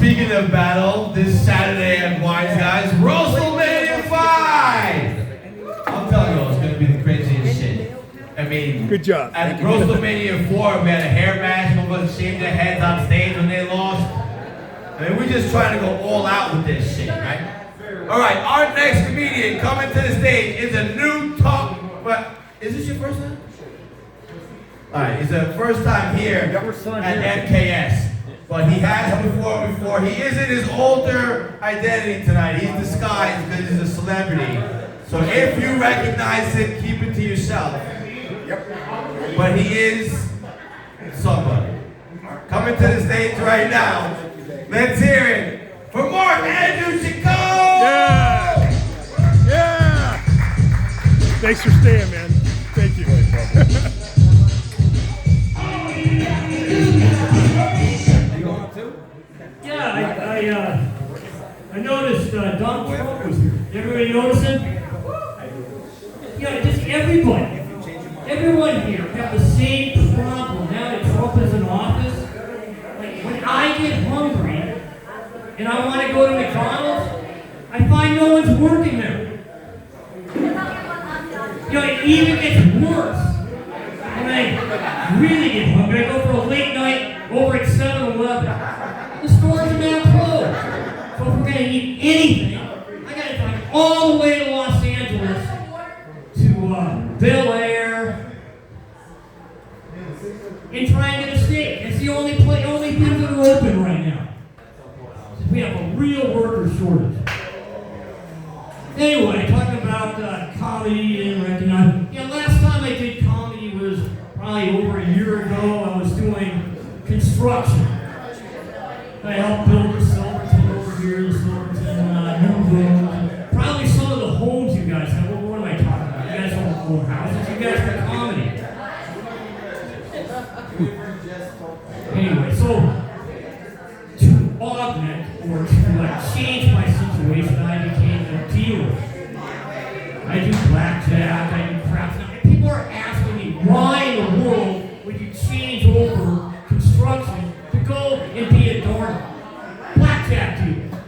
speaking of battle, this Saturday at Wines Guys, WrestleMania 5! I'm telling you, it's going to be the craziest shit. I mean, good job. At WrestleMania 4, we had a hair match, one of us shaved their heads on stage when they lost. I mean, we're just trying to go all out with this shit, right? Alright, our next comedian coming to the stage is a new talk. But is this your first time? Alright, it's the first time here at MKS. But he has before. He is in his older identity tonight. He's disguised because he's a celebrity. So if you recognize him, keep it to yourself. Yep. But he is somebody. Coming to the stage right now. Let's hear it for Mark Andrew Chico! Yeah! Yeah! Thanks for staying, man. Thank you. Yeah, I noticed Donald Trump was here. Everybody notice him? Yeah, just everybody. Everyone here have the same problem now that Trump is in office. Like, when I get hungry and I want to go to McDonald's, I find no one's working there. You know, it even gets worse. When I really get hungry, I go for a late night over at 7-Eleven. The stores are now closed. So if we're going to eat anything, I got to drive all the way to Los Angeles to Bel Air and try and get a steak. It's the only things that are open right now. We have a real worker shortage. Anyway, talking about comedy and recognize. Yeah, last time I did comedy was probably over a year ago. I was doing construction. I helped build the Silverton over here, the Silverton new room. Probably some of the homes you guys have. What am I talking about? You guys don't own houses. You guys have comedy. Anyway, so to augment or to change my situation, I became a dealer. I do blackjack, I do craps. Now, people are asking me, why in the world would you change over construction to go and be a darn blackjack dealer?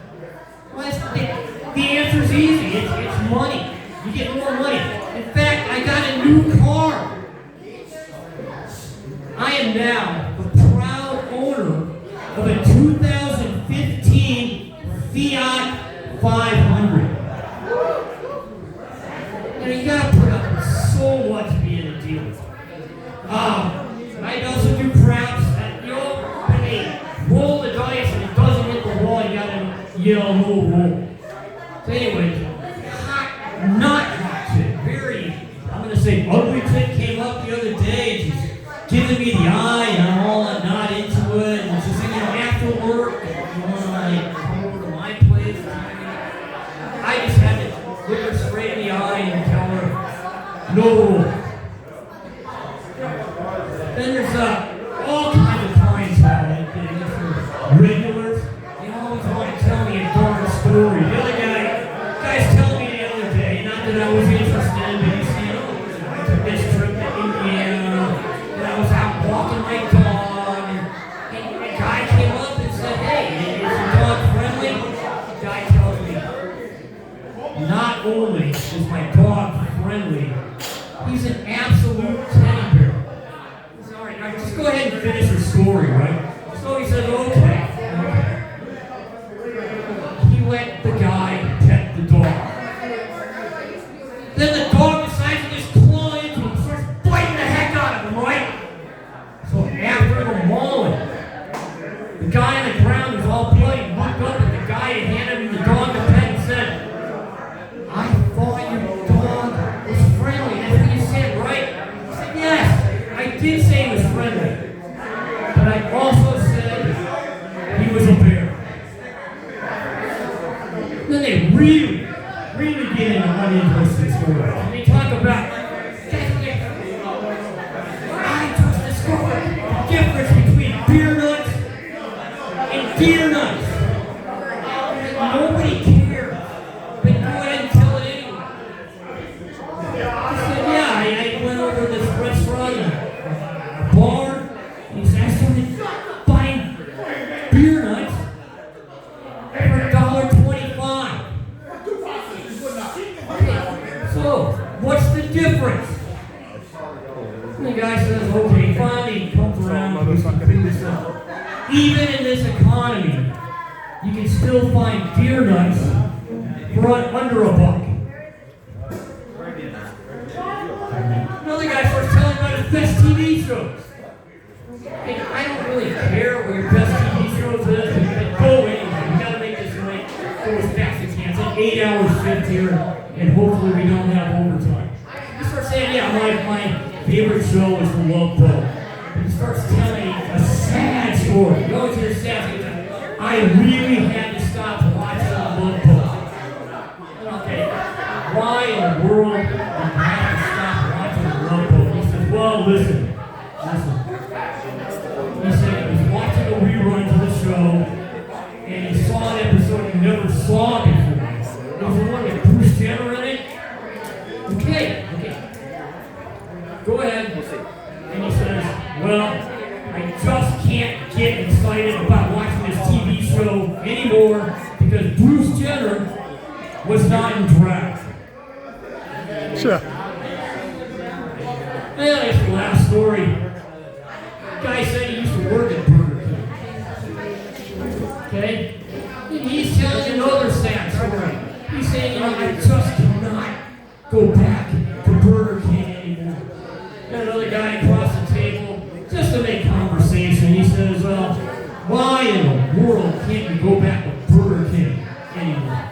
Well, the answer's easy. It's money. You get more money. In fact, I got a new car. I am now the proud owner of a 2015 Fiat 500. You know, you gotta put up with so much being a dealer. I also do craps. You know, when they roll the dice and it doesn't hit the wall, you gotta yell no roll. So anyway, not hot chick, very, I'm gonna say ugly chick came up the other day and she's giving me the eye and I'm all not into it. And she's saying, you know, after work, you wanna like come over to my place? I just had to look her straight in the eye and tell her, no. Then there's all kinds of clientele, like regulars. They always want to tell me a darn story. The other guy's telling me the other day, not that I was interested, but he's saying, oh, I took this trip to Indiana, and I was out walking my dog, and a guy came up and said, hey, is your dog friendly? The guy tells me, not only is my dog friendly, he's an absolute teddy bear. All right, just go ahead and finish your story, right? So he said, okay. He let the guy pet the dog. Then the dog decides to just claw into him, starts biting the heck out of him, right? So after the mauling, the guy on the ground was all bloody, looked up at the guy and handed him the dog to pet and said, I thought your dog was friendly. That's what you said, right? He said, yes, I did say he was friendly. But I also said he was a bear. Then they really get into one interesting story. And they talk about, I just discovered the difference between beer nuts and deer nuts. Nobody cares. But go ahead and tell it anyway. I said, yeah, I went over to this restaurant, a bar, and he said, I started buying beer nuts. even in this economy, you can still find deer nuts for under $1. Another guy starts telling about his best TV shows. Hey, I don't really care what your best TV shows is, but go anyway. We gotta make this like go as fast as you can. It's an 8-hour shift here, and hopefully we don't have overtime. He starts saying, yeah, my favorite show is The Love Boat. And he starts telling a sad story. You always hear sad stories. I really had to stop watching The Love Boat. Okay, why in the world did you have to stop watching The Love Boat? He says, well, listen. He said he was watching a rerun of the show, and he saw an episode he never saw before. It was the one with Bruce Jenner in it. Okay. Go ahead. And he says, well, I just can't get excited about watching this TV show anymore because Bruce Jenner was not in drag. Sure. Well, that's the last story. Guy said he used to work at Burger King. Okay? And he's telling another sad story. He's saying, I just cannot go back to Burger King anymore. And another guy across the table, just to make conversation, he says, well, why in the world can't you go back to Burger King anymore?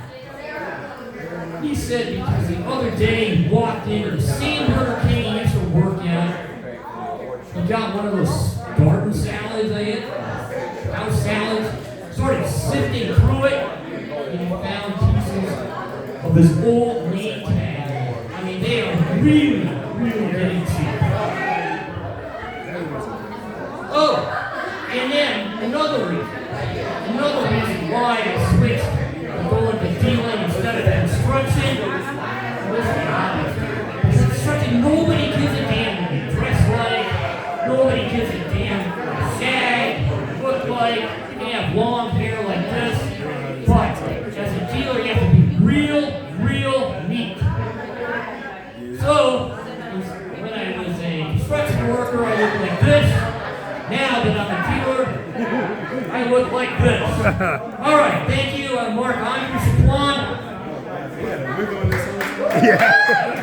He said because the other day he walked into the same Burger King he used to work at. He got one of those garden salads I ate, house salads, started sifting through it, and he found pieces of this old name tag. I mean, they are really getting cheap. Oh, and then another reason why I switched to going to dealing instead of construction was the obvious. Construction, nobody gives a damn what you dress like. Nobody gives a damn shag, look like, you can have long hair like this, but as a dealer you have to be real neat. So, when I was a construction worker I looked like this. Now that I'm a dealer, I look like this. Alright, thank you, Mark Andrew Chaplin. Yeah.